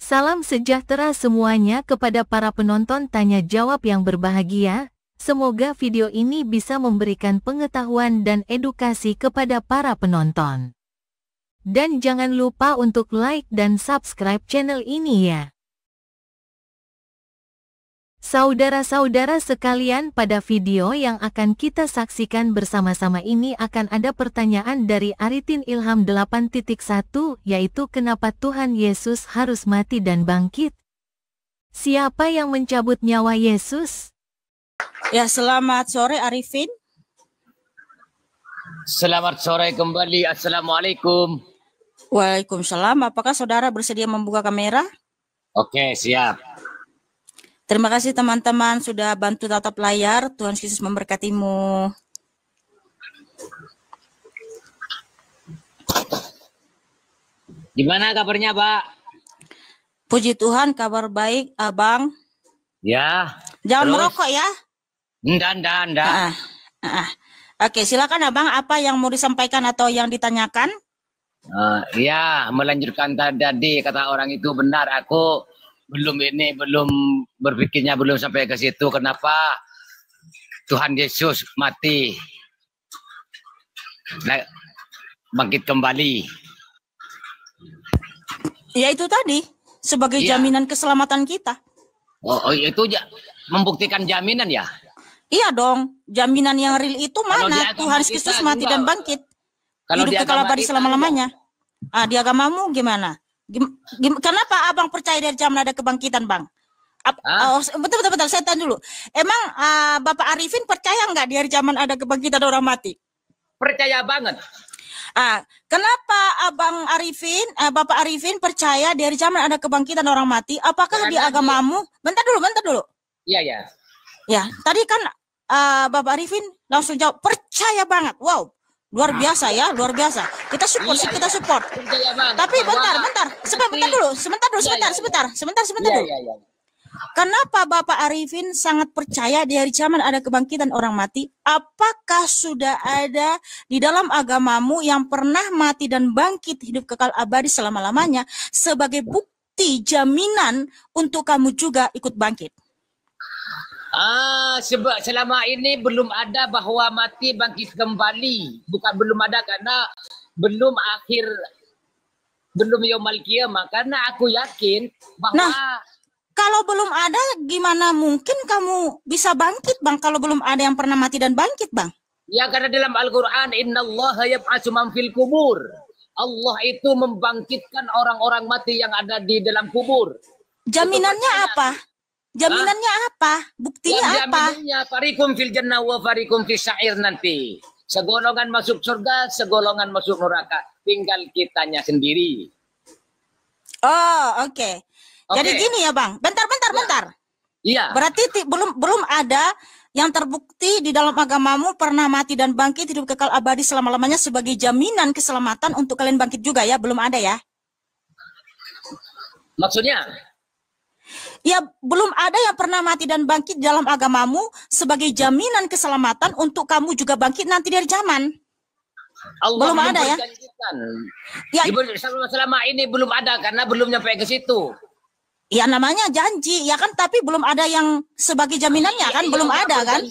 Salam sejahtera semuanya kepada para penonton tanya jawab yang berbahagia. Semoga video ini bisa memberikan pengetahuan dan edukasi kepada para penonton. Dan jangan lupa untuk like dan subscribe channel ini ya. Saudara-saudara sekalian, pada video yang akan kita saksikan bersama-sama ini akan ada pertanyaan dari Aritin Ilham 8.1, yaitu kenapa Tuhan Yesus harus mati dan bangkit? Siapa yang mencabut nyawa Yesus? Ya, selamat sore Arifin. Selamat sore kembali. Assalamualaikum. Waalaikumsalam. Apakah saudara bersedia membuka kamera? Oke, siap. Terima kasih teman-teman sudah bantu tatap layar. Tuhan Yesus memberkatimu. Gimana kabarnya, Pak? Puji Tuhan, kabar baik, Abang. Ya. Jangan terus? merokok ya. Enggak. Oke, silakan Abang, apa yang mau disampaikan atau yang ditanyakan? Ya, melanjutkan tadi kata orang itu benar. Aku belum berpikirnya belum sampai ke situ. Kenapa Tuhan Yesus mati, bangkit kembali? Ya itu tadi, sebagai jaminan keselamatan kita. Oh, itu membuktikan jaminan ya? Iya dong, jaminan yang real itu mana? Tuhan Yesus mati dan bangkit. Hidup kekal abadi selama-lamanya. Di agamamu gimana? Kenapa Abang percaya dari zaman ada kebangkitan, Bang? Bentar, saya tanya dulu. Emang Bapak Arifin percaya nggak di hari zaman ada kebangkitan orang mati? Percaya banget. Kenapa Bapak Arifin percaya di hari zaman ada kebangkitan orang mati? Apakah di agamamu? Bentar dulu. Iya. Ya, tadi kan Bapak Arifin langsung jawab percaya banget. Wow. Luar biasa ya, luar biasa. Kita support, kita support. Tapi bentar dulu. Kenapa Bapak Arifin sangat percaya di hari zaman ada kebangkitan orang mati? Apakah sudah ada di dalam agamamu yang pernah mati dan bangkit hidup kekal abadi selama-lamanya sebagai bukti jaminan untuk kamu juga ikut bangkit? Sebab selama ini belum ada bahwa mati bangkit kembali. Bukan belum ada karena belum yaumul qiyamah. Karena aku yakin bahwa kalau belum ada, gimana mungkin kamu bisa bangkit, Bang? Kalau belum ada yang pernah mati dan bangkit, Bang? Ya, karena dalam Al-Quran, innallaha yab'atsu man fil kubur. Allah itu membangkitkan orang-orang mati yang ada di dalam kubur. Jaminannya apa? Jaminannya apa? Buktinya apa? Jaminannya farikum fil jannah wa farikum fis sa'ir nanti. Segolongan masuk surga, segolongan masuk neraka. Tinggal kitanya sendiri. Oh, oke. Jadi gini ya, Bang. Bentar. Iya. Berarti belum ada yang terbukti di dalam agamamu pernah mati dan bangkit hidup kekal abadi selama-lamanya sebagai jaminan keselamatan untuk kalian bangkit juga ya? Belum ada ya? Maksudnya? Ya, belum ada yang pernah mati dan bangkit dalam agamamu sebagai jaminan keselamatan untuk kamu juga bangkit nanti dari zaman. Allah belum ada ya? Ya, selama ini belum ada karena belum nyampe ke situ. Ya namanya janji, ya kan, tapi belum ada yang sebagai jaminannya kan, belum ada kan?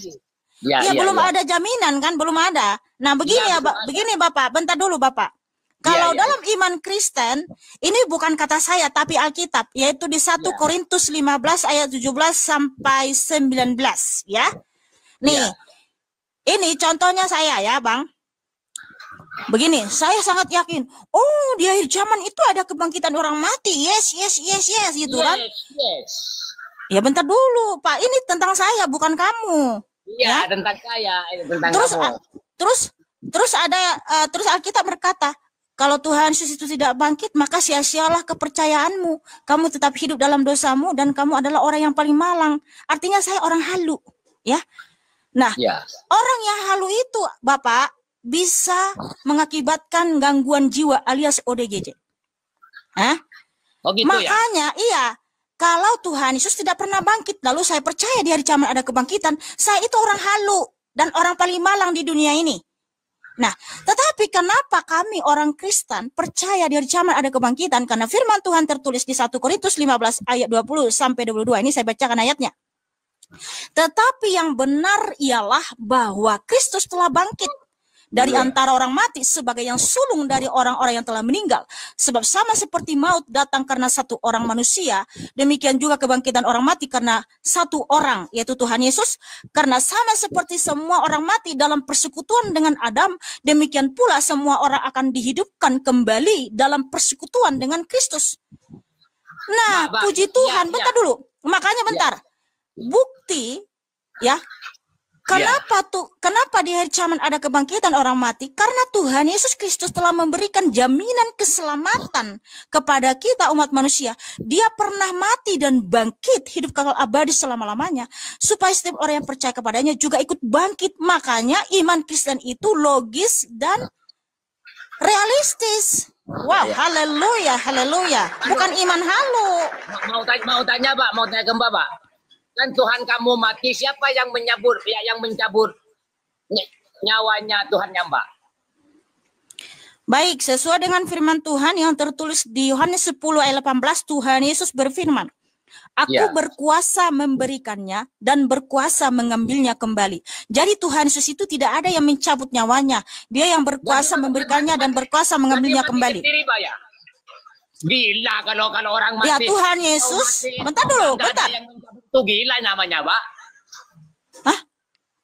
Belum ada jaminan kan, belum ada. Nah, begini Bapak, bentar dulu Bapak. Kalau dalam iman Kristen, ini bukan kata saya, tapi Alkitab, yaitu di 1 Korintus 15 ayat 17 sampai 19, ya. Nih, ini contohnya saya ya, Bang. Begini, saya sangat yakin, di akhir zaman itu ada kebangkitan orang mati, yes, gitu kan. Ya bentar dulu, Pak, ini tentang saya, bukan kamu. Iya, tentang saya, tentang kamu. Terus Alkitab berkata, kalau Tuhan Yesus itu tidak bangkit, maka sia-sialah kepercayaanmu. Kamu tetap hidup dalam dosamu dan kamu adalah orang yang paling malang. Artinya saya orang halu, ya. Nah, orang yang halu itu, Bapak, bisa mengakibatkan gangguan jiwa alias ODGJ. Makanya, kalau Tuhan Yesus tidak pernah bangkit, lalu saya percaya di hari zaman ada kebangkitan, saya itu orang halu dan orang paling malang di dunia ini. Nah, tetapi kenapa kami orang Kristen percaya di hari kiamat ada kebangkitan? Karena firman Tuhan tertulis di 1 Korintus 15 ayat 20 sampai 22. Ini saya bacakan ayatnya. Tetapi yang benar ialah bahwa Kristus telah bangkit dari antara orang mati sebagai yang sulung dari orang-orang yang telah meninggal. Sebab sama seperti maut datang karena satu orang manusia, demikian juga kebangkitan orang mati karena satu orang, yaitu Tuhan Yesus. Karena sama seperti semua orang mati dalam persekutuan dengan Adam, demikian pula semua orang akan dihidupkan kembali dalam persekutuan dengan Kristus. Nah, puji Tuhan, bentar dulu. Makanya bentar. Bukti, ya. Kenapa di hari kiamat ada kebangkitan orang mati? Karena Tuhan Yesus Kristus telah memberikan jaminan keselamatan kepada kita umat manusia. Dia pernah mati dan bangkit hidup kekal abadi selama-lamanya. Supaya setiap orang yang percaya kepadanya juga ikut bangkit. Makanya iman Kristen itu logis dan realistis. Wow, haleluya, haleluya. Bukan iman halu. Mau tanya Pak, mau tanya ke Mbak Pak. Kan Tuhan kamu mati, siapa yang mencabut nyawanya Tuhannya Mbak? Baik, sesuai dengan firman Tuhan yang tertulis di Yohanes 10 ayat 18, Tuhan Yesus berfirman, Aku berkuasa memberikannya dan berkuasa mengambilnya kembali. Jadi Tuhan Yesus itu tidak ada yang mencabut nyawanya. Dia yang berkuasa memberikannya dan berkuasa mengambilnya kembali. Gila kalau orang mati. Ya Tuhan Yesus, bentar dulu, bentar. Itu gila namanya, Pak. Hah?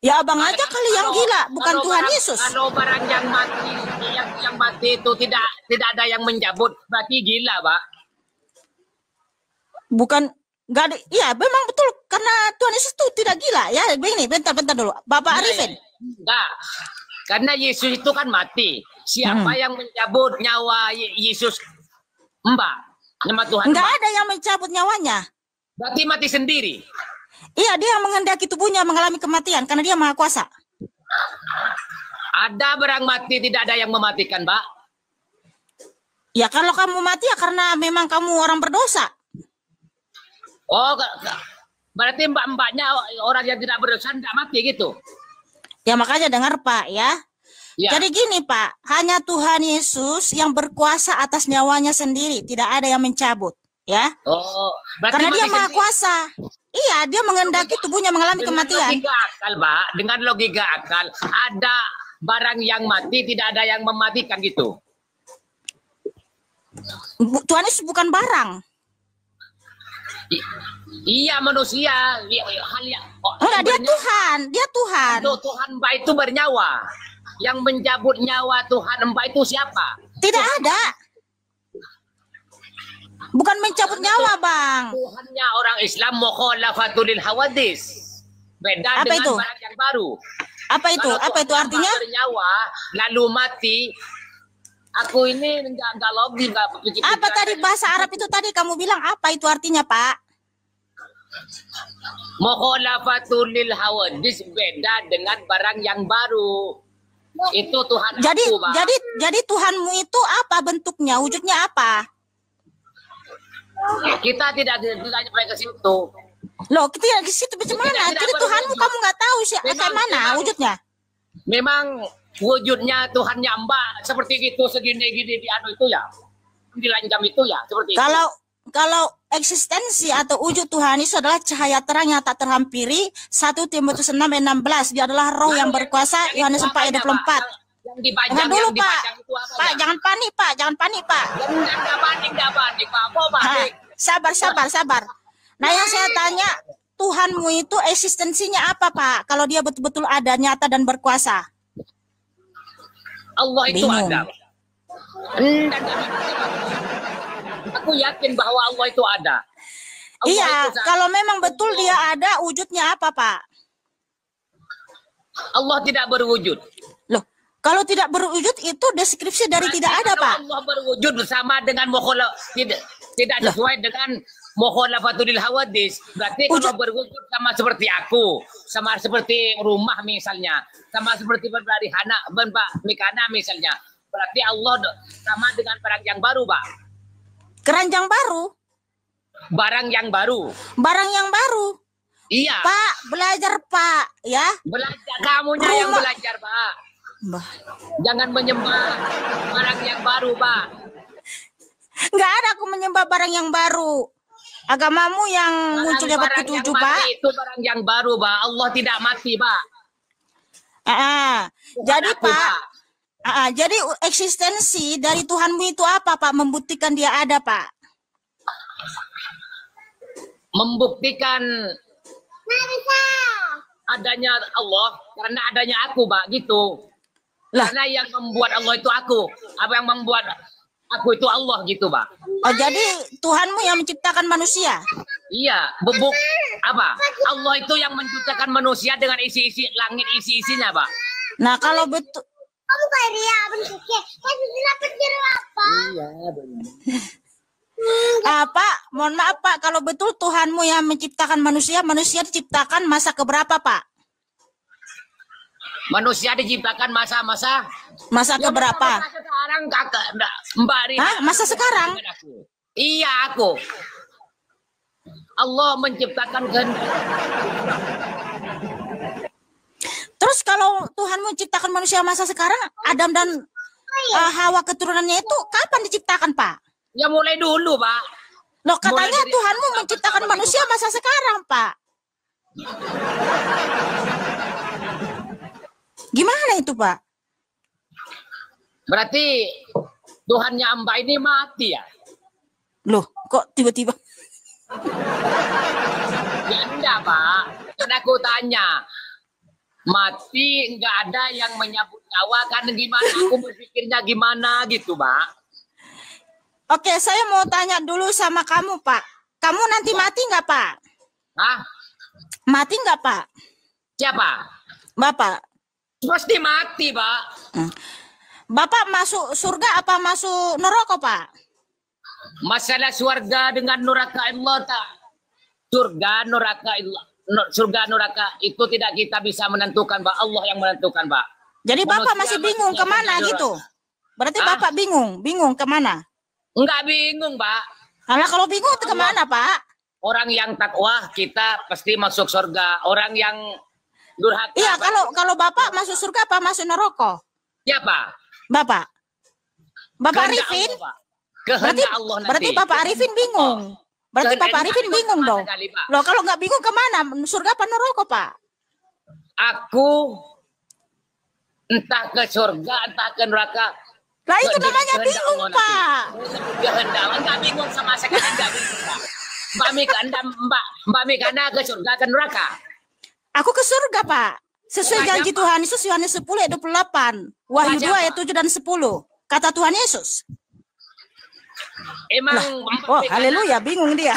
Ya abang aja kali yang gila, bukan Tuhan Yesus. Kalau barang yang mati itu tidak ada yang mencabut, berarti gila, Pak. Bukan, enggak ada. Iya, memang betul karena Tuhan Yesus itu tidak gila ya. Begini, bentar dulu. Bapak Arifin. Enggak. Karena Yesus itu kan mati. Siapa yang mencabut nyawa Yesus? Mbak, nama Tuhan. Enggak ada yang mencabut nyawanya. Berarti mati sendiri. Iya, dia mengendaki tubuhnya mengalami kematian karena dia maha kuasa. Ada barang mati tidak ada yang mematikan, Mbak. Ya kalau kamu mati ya karena memang kamu orang berdosa. Oh, berarti mbak-mbaknya orang yang tidak berdosa tidak mati gitu. Ya makanya dengar Pak ya. Ya. Jadi gini Pak, hanya Tuhan Yesus yang berkuasa atas nyawanya sendiri, tidak ada yang mencabut, ya. Oh, karena dia maha kuasa. Iya, dia mengendaki tubuhnya mengalami kematian. Logika akal, Pak. Dengan logika akal, ada barang yang mati, tidak ada yang mematikan gitu. Tuhan Yesus bukan barang. Iya manusia. Enggak, dia Tuhan, dia Tuhan. Tuhan Mbak itu bernyawa. Yang mencabut nyawa Tuhan Mbak itu siapa? Tidak ada. Bukan mencabut nyawa, Bang. Tuhannya orang Islam mukhalafatul lil hawadis. Beda apa dengan itu? Barang yang baru. Apa itu? Kalau apa itu artinya? Bernyawa lalu mati. Aku ini enggak logis, enggak berpikir. Apa tadi bahasa Arab itu tadi kamu bilang apa itu artinya, Pak? Mukhalafatul lil hawadis beda dengan barang yang baru. Itu Tuhan jadi, aku, Pak. Jadi Tuhanmu itu apa bentuknya? Wujudnya apa? Kita tidak sampai ke situ. Loh, kita tidak ke situ bagaimana? Jadi Tuhanmu kamu nggak tahu sih kayak mana wujudnya? Memang wujudnya Tuhannya Mbak seperti gitu segini-gini di anu itu ya. Dilancam itu ya seperti itu. Kalau eksistensi atau wujud Tuhan itu adalah cahaya terang yang tak terhampiri. 1 Timotius 6 ayat 16. Dia adalah roh yang berkuasa. Yohanes 4 ayat 24. Dengar dulu Pak. Pak, jangan panik Pak. Jangan panik Pak. Enggak panik Pak. Mau panik. Sabar. Nah yang saya tanya, Tuhanmu itu eksistensinya apa Pak? Kalau dia betul-betul ada, nyata dan berkuasa. Allah itu ada. Aku yakin bahwa Allah itu ada. Iya, kalau memang betul dia ada, wujudnya apa, Pak? Allah tidak berwujud. Loh, kalau tidak berwujud itu deskripsi dari berarti tidak ada, Pak. Allah berwujud sama dengan tidak sesuai dengan mukhalafatul hawadis. Berarti kalau berwujud sama seperti aku, sama seperti rumah misalnya, sama seperti berlari anak, Mbak Mikana misalnya. Berarti Allah sama dengan barang yang baru, Pak. Keranjang baru? Barang yang baru. Barang yang baru? Iya. Pak, belajar Pak, ya. Belajar, kamunya yang belajar, Pak. Bah. Jangan menyembah barang yang baru, Pak. Nggak ada aku menyembah barang yang baru. Agamamu yang muncul di abad ke-7, Pak. Itu barang yang baru, Pak. Allah tidak mati, Pak. Jadi, Pak. Jadi eksistensi dari Tuhanmu itu apa, Pak? Membuktikan dia ada, Pak. Membuktikan adanya Allah karena adanya aku, Pak, gitu. Lah. Karena yang membuat Allah itu aku. Apa yang membuat aku itu Allah gitu, Pak. Oh, jadi Tuhanmu yang menciptakan manusia? Iya, bubuk apa? Allah itu yang menciptakan manusia dengan isi-isi langit, isi-isinya, Pak. Nah, kalau betul kamu kayak dia bentuknya. Iya, benar. Pak, mohon maaf, Pak, kalau betul Tuhanmu yang menciptakan manusia, manusia diciptakan masa keberapa, Pak? Manusia diciptakan masa keberapa? Masa sekarang, Kakak, Mbak Rina. Hah? Masa sekarang? Iya, aku. Allah menciptakan kehendak. Terus kalau Tuhan menciptakan manusia masa sekarang, Adam dan Hawa keturunannya itu kapan diciptakan, Pak? Ya mulai dulu, Pak. Loh, katanya Tuhanmu menciptakan manusia masa sekarang, Pak. Gimana itu, Pak? Berarti Tuhannya Mbak ini mati ya? Loh, kok tiba-tiba? Ya enggak, Pak. Kan aku tanya. Mati enggak ada yang menyambut nyawa kan gimana? Aku berpikirnya gimana gitu, Pak. Oke, saya mau tanya dulu sama kamu, Pak. Kamu nanti mati nggak, Pak? Hah? Mati nggak, Pak? Siapa? Bapak. Pasti mati, Pak. Bapak masuk surga apa masuk neraka, Pak? Masalah surga dengan neraka Allah tak. Surga neraka itu tidak kita bisa menentukan, Pak. Allah yang menentukan, Pak. Jadi Bapak masih bingung kemana gitu? Berarti Bapak bingung kemana? Enggak bingung, Pak. Kalau bingung itu kemana, Pak? Orang yang takwa kita pasti masuk surga. Orang yang durhaka. Iya, kalau Bapak masuk surga apa masuk neraka? Siapa? Bapak Arifin? Kehendak Allah nanti. Berarti Bapak Arifin bingung. Berarti Bapak Arifin bingung dong. Loh, kalau nggak bingung kemana? Surga apa neraka, Pak? Aku entah ke surga, entah ke neraka. Lah itu namanya bingung, Pak. Kehendak enggak bingung sama sekali, enggak bingung, Pak. Mbak Mika ke surga, ke neraka. Aku ke surga, Pak. Sesuai janji Tuhan Yesus Yohanes 10 ayat 28. Wahyu 2 ayat 7 dan 10. Kata Tuhan Yesus. Emang haleluya, bingung dia.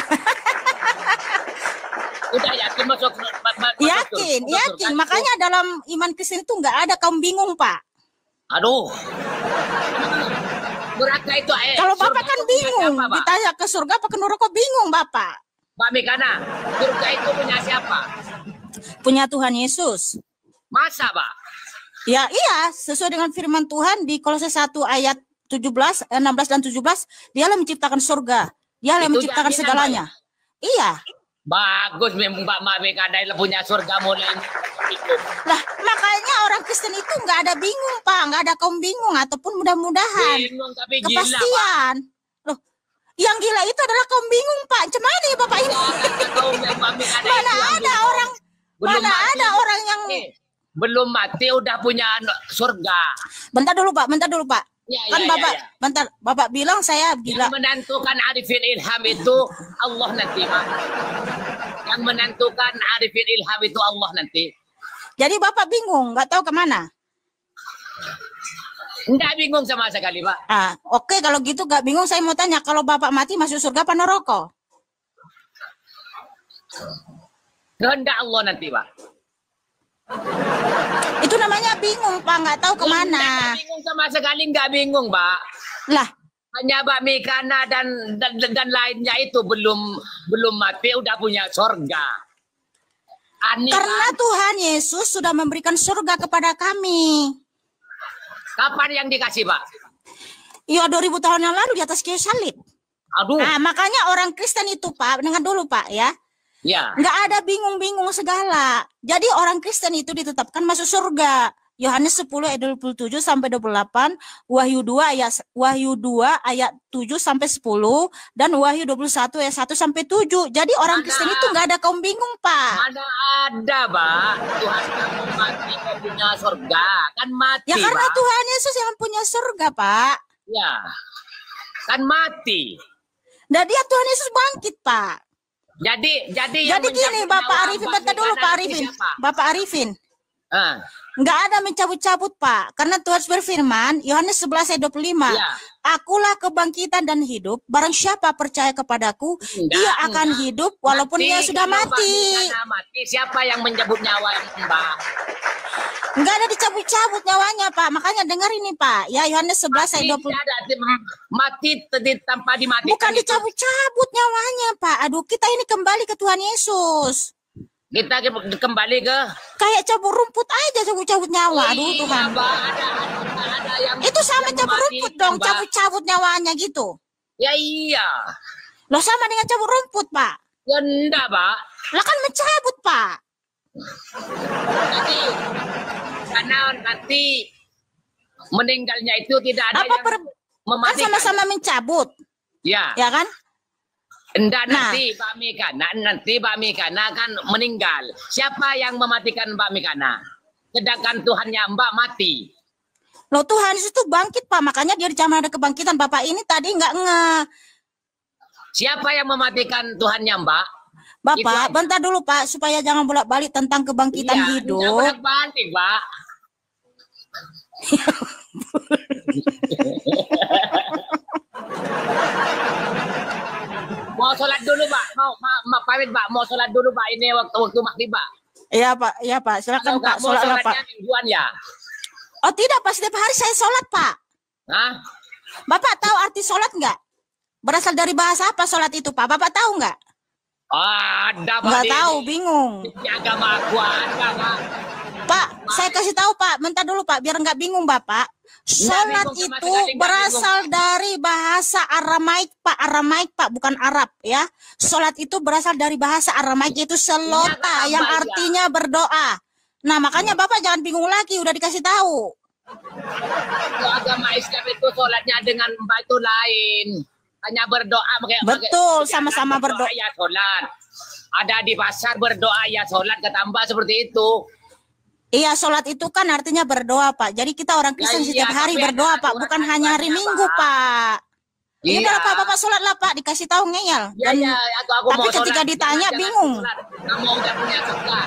Udah yakin masuk yakin. Makanya dalam iman Kristen itu nggak ada kaum bingung, Pak. Aduh. Neraka itu kalau Bapak kan bingung, ditanya ke surga apa ke neraka bingung, Bapak. Mbak Mikana, surga itu punya siapa? Punya Tuhan Yesus. Masa, Pak? Ya, iya, sesuai dengan firman Tuhan di Kolose 1 ayat 16 dan 17, Dialah menciptakan surga. Dialah menciptakan segalanya. Iya. Bagus, Mbak Mikana punya surga mulai itu. Lah, makanya orang Kristen itu nggak ada bingung, Pak. Nggak ada kaum bingung ataupun mudah-mudahan. Bingung tapi kepastian. Gila, Pak. Loh, yang gila itu adalah kaum bingung, Pak. Cuman ya Bapak ini. Mana ada orang yang belum mati udah punya surga. Bentar dulu, Pak. Bentar. Bapak bilang saya gila. Yang menentukan Arifin Ilham itu Allah nanti, Pak. Yang menentukan Arifin Ilham itu Allah nanti. Jadi Bapak bingung, nggak tahu kemana? Nggak bingung sama sekali, Pak. Oke, kalau gitu nggak bingung, saya mau tanya, kalau Bapak mati masuk surga apa neraka? Kehendak Allah nanti, Pak. Itu namanya bingung, Pak, nggak tahu kemana. Nggak bingung sama sekali, nggak bingung, Pak. Lah, hanya Mbak Mikana dan lainnya itu belum mati udah punya surga. Aneh, karena Pak. Tuhan Yesus sudah memberikan surga kepada kami. Kapan yang dikasih, Pak? Ya 2000 tahun yang lalu di atas kayu salib. Aduh. Makanya orang Kristen itu, Pak, dengar dulu, Pak, ya. Ya. Nggak ada bingung-bingung segala. Jadi orang Kristen itu ditetapkan masuk surga. Yohanes 10 ayat 27 sampai 28, Wahyu 2 ayat 7 sampai 10, dan Wahyu 21 ayat 1 sampai 7. Jadi orang Kristen itu nggak ada kaum bingung, Pak. Mana ada, Pak. Tuhan kamu mati, kau punya surga. Kan mati, Ya karena Pak. Tuhan Yesus yang punya surga, Pak. Ya, kan mati. Dan dia Tuhan Yesus bangkit, Pak. Jadi Gini, Bapak Arifin, bentar dulu Pak Arifin. Bapak Arifin. Nggak ada mencabut-cabut, Pak. Karena Tuhan berfirman, Yohanes 11 ayat 25. Ya. Akulah kebangkitan dan hidup. Barang siapa percaya kepadaku, dia akan hidup walaupun dia sudah mati. Siapa yang mencabut nyawa Mbak? Nggak ada dicabut-cabut nyawanya, Pak. Makanya dengar ini, Pak. Ya, Yohanes 11 ayat 20. Mati tanpa dimatikan. Bukan dicabut-cabut nyawanya, Pak. Aduh, kita ini kembali ke Tuhan Yesus. Kita kembali ke kayak cabut rumput aja, cabut-cabut nyawa. Aduh, Tuhan. Ada yang itu sama cabut rumput dong, cabut-cabut nyawanya gitu. Ya iya. Loh, sama dengan cabut rumput, Pak. Ya enggak, Pak. Lah kan mencabut, Pak. Jadi karena nanti meninggalnya itu tidak ada yang mematikan. Kan sama-sama mencabut. Ya. Ya kan? Enggak, nanti Mbak Mikana kan meninggal. Siapa yang mematikan Mbak Mikana? Sedangkan Tuhannya Mbak mati. Loh, Tuhan itu bangkit, Pak. Makanya dia di zaman ada kebangkitan. Bapak ini tadi nggak Siapa yang mematikan Tuhannya Mbak? Bapak, bentar dulu, Pak. Supaya jangan bolak-balik tentang kebangkitan hidup. Iya, bolak-balik, Pak. Mau sholat dulu, Pak. Mau pamit, Pak. Mau sholat dulu, Pak. Ini waktu maghrib, Pak. Iya, Pak. Iya, Pak. Silakan, Pak. Sholat, Pak. Mingguan ya? Oh, tidak, Pak. Setiap hari saya sholat, Pak. Hah? Bapak tahu arti sholat nggak? Berasal dari bahasa apa sholat itu, Pak? Bapak tahu nggak? Ada, Pak. Nggak tahu, bingung. Agama aku ada, Pak. Pak, saya kasih tahu, Pak. Bentar dulu, Pak. Biar nggak bingung, Bapak. Sholat itu berasal dari bahasa Aramaik, Pak. Aramaik, Pak, bukan Arab, ya. Sholat itu berasal dari bahasa Aramaik, yaitu selota, yang artinya berdoa. Nah, makanya Bapak jangan bingung lagi, udah dikasih tahu. Agama Islam itu sholatnya dengan Mbak itu lain. Hanya berdoa. Betul, sama-sama berdoa. Ya sholat. Ada di pasar berdoa, ya sholat, kata Mbak seperti itu. Iya, sholat itu kan artinya berdoa, Pak. Jadi kita orang Kristen setiap hari berdoa, Pak. Bukan hanya hari Minggu, Pak. Ini udah, Pak. Bapak sholat lah, Pak. Dikasih tahu ngeyel. Iya, aku tapi mau ketika sholat, ditanya, bingung. Kamu udah punya surga.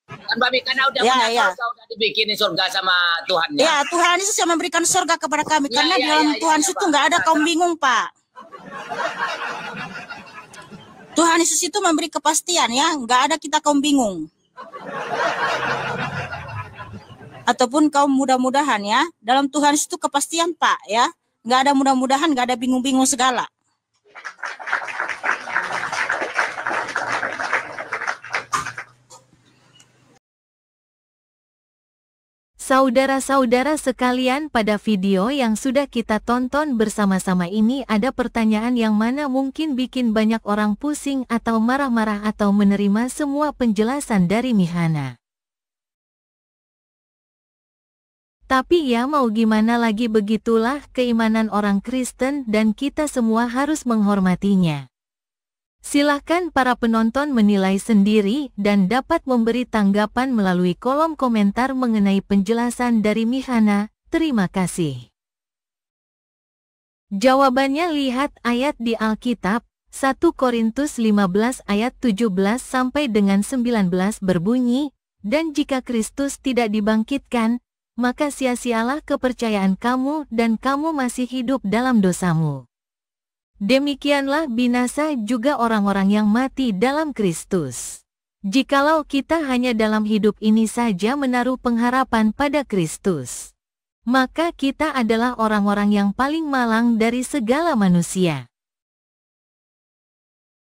Kan Mbak Mikana udah punya surga, udah dibikinin surga sama Tuhannya. Ya, Tuhan Yesus yang memberikan surga kepada kami. Karena di dalam Tuhan Yesus itu nggak ada kaum bingung, Pak. Tuhan Yesus itu memberi kepastian, ya. Nggak ada kita kaum bingung. Ataupun kaum mudah-mudahan, ya. Dalam Tuhan itu kepastian, Pak, ya. Nggak ada mudah-mudahan, nggak ada bingung-bingung segala. Saudara-saudara sekalian, pada video yang sudah kita tonton bersama-sama ini ada pertanyaan yang mana mungkin bikin banyak orang pusing atau marah-marah atau menerima semua penjelasan dari Mihana. Tapi ya mau gimana lagi, begitulah keimanan orang Kristen dan kita semua harus menghormatinya. Silahkan para penonton menilai sendiri dan dapat memberi tanggapan melalui kolom komentar mengenai penjelasan dari Mihana. Terima kasih. Jawabannya lihat ayat di Alkitab, 1 Korintus 15 ayat 17 sampai dengan 19 berbunyi, dan jika Kristus tidak dibangkitkan, maka sia-sialah kepercayaan kamu dan kamu masih hidup dalam dosamu. Demikianlah binasa juga orang-orang yang mati dalam Kristus. Jikalau kita hanya dalam hidup ini saja menaruh pengharapan pada Kristus, maka kita adalah orang-orang yang paling malang dari segala manusia.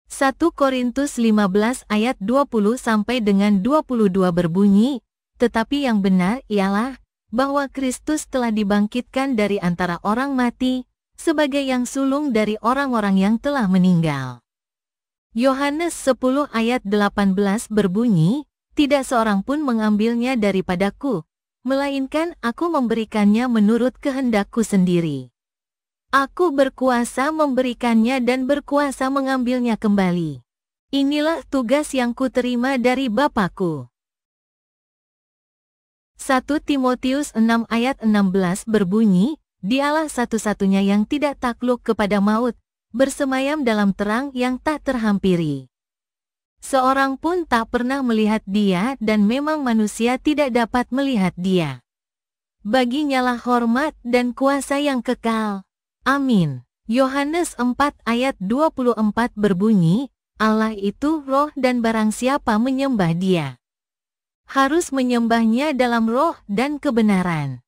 1 Korintus 15 ayat 20 sampai dengan 22 berbunyi, tetapi yang benar ialah bahwa Kristus telah dibangkitkan dari antara orang mati, sebagai yang sulung dari orang-orang yang telah meninggal. Yohanes 10 ayat 18 berbunyi, tidak seorang pun mengambilnya daripadaku, melainkan aku memberikannya menurut kehendakku sendiri. Aku berkuasa memberikannya dan berkuasa mengambilnya kembali. Inilah tugas yang kuterima dari Bapakku. 1 Timotius 6 ayat 16 berbunyi, Dialah satu-satunya yang tidak takluk kepada maut, bersemayam dalam terang yang tak terhampiri. Seorang pun tak pernah melihat Dia dan memang manusia tidak dapat melihat Dia. Baginyalah hormat dan kuasa yang kekal. Amin. Yohanes 4 ayat 24 berbunyi, Allah itu roh dan barang siapa menyembah Dia, harus menyembahnya dalam roh dan kebenaran.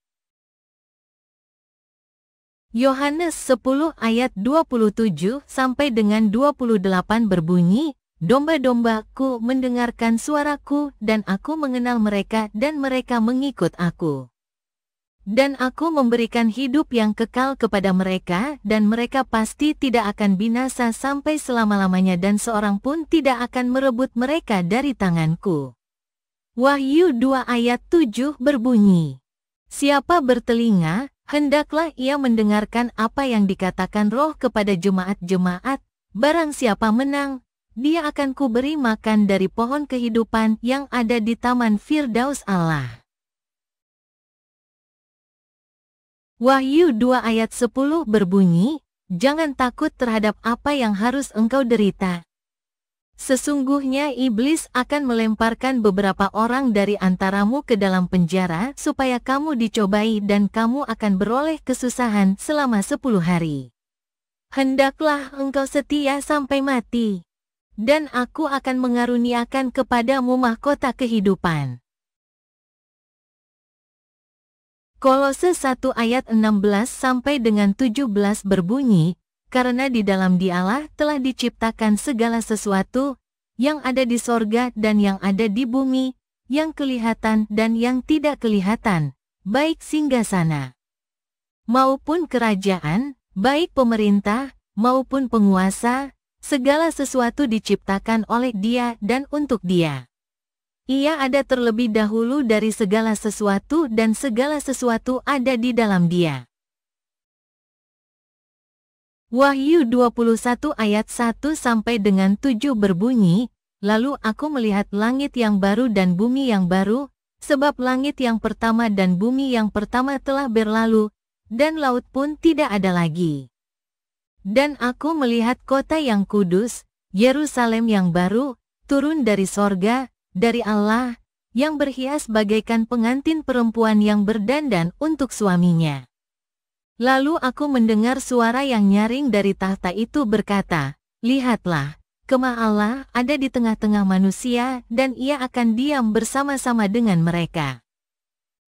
Yohanes 10 ayat 27 sampai dengan 28 berbunyi, Domba-dombaku mendengarkan suaraku dan aku mengenal mereka dan mereka mengikut aku. Dan aku memberikan hidup yang kekal kepada mereka dan mereka pasti tidak akan binasa sampai selama-lamanya dan seorang pun tidak akan merebut mereka dari tanganku. Wahyu 2 ayat 7 berbunyi, Siapa bertelinga, hendaklah ia mendengarkan apa yang dikatakan Roh kepada jemaat-jemaat, barang siapa menang, dia akan kuberi makan dari pohon kehidupan yang ada di taman Firdaus Allah. Wahyu 2 ayat 10 berbunyi, Jangan takut terhadap apa yang harus engkau derita. Sesungguhnya iblis akan melemparkan beberapa orang dari antaramu ke dalam penjara supaya kamu dicobai dan kamu akan beroleh kesusahan selama 10 hari. Hendaklah engkau setia sampai mati, dan aku akan mengaruniakan kepadamu mahkota kehidupan. Kolose 1 ayat 16 sampai dengan 17 berbunyi, Karena di dalam Dialah telah diciptakan segala sesuatu, yang ada di sorga dan yang ada di bumi, yang kelihatan dan yang tidak kelihatan, baik singgasana maupun kerajaan, baik pemerintah maupun penguasa, segala sesuatu diciptakan oleh Dia dan untuk Dia. Ia ada terlebih dahulu dari segala sesuatu dan segala sesuatu ada di dalam Dia. Wahyu 21 ayat 1 sampai dengan 7 berbunyi, Lalu aku melihat langit yang baru dan bumi yang baru, sebab langit yang pertama dan bumi yang pertama telah berlalu, dan laut pun tidak ada lagi. Dan aku melihat kota yang kudus, Yerusalem yang baru, turun dari sorga, dari Allah, yang berhias bagaikan pengantin perempuan yang berdandan untuk suaminya. Lalu aku mendengar suara yang nyaring dari tahta itu berkata, Lihatlah, kemah Allah ada di tengah-tengah manusia dan Ia akan diam bersama-sama dengan mereka.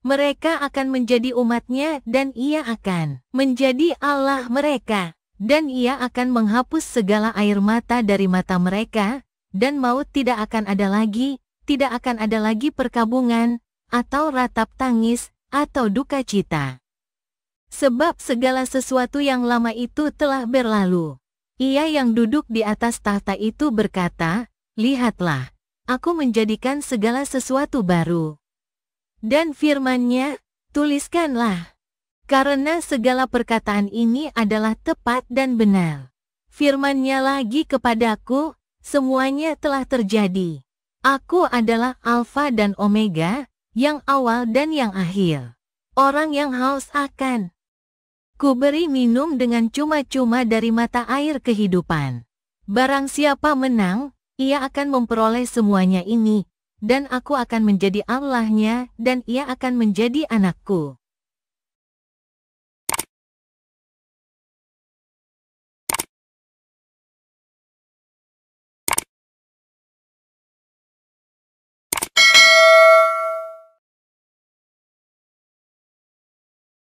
Mereka akan menjadi umat-Nya dan Ia akan menjadi Allah mereka. Dan Ia akan menghapus segala air mata dari mata mereka, dan maut tidak akan ada lagi, tidak akan ada lagi perkabungan, atau ratap tangis, atau duka cita. Sebab segala sesuatu yang lama itu telah berlalu. Ia yang duduk di atas tahta itu berkata, Lihatlah, aku menjadikan segala sesuatu baru. Dan firman-Nya, tuliskanlah. Karena segala perkataan ini adalah tepat dan benar. Firman-Nya lagi kepadaku, semuanya telah terjadi. Aku adalah Alfa dan Omega, yang awal dan yang akhir. Orang yang haus akan Kuberi minum dengan cuma-cuma dari mata air kehidupan. Barang siapa menang, ia akan memperoleh semuanya ini, dan aku akan menjadi Allah-Nya dan ia akan menjadi anakku.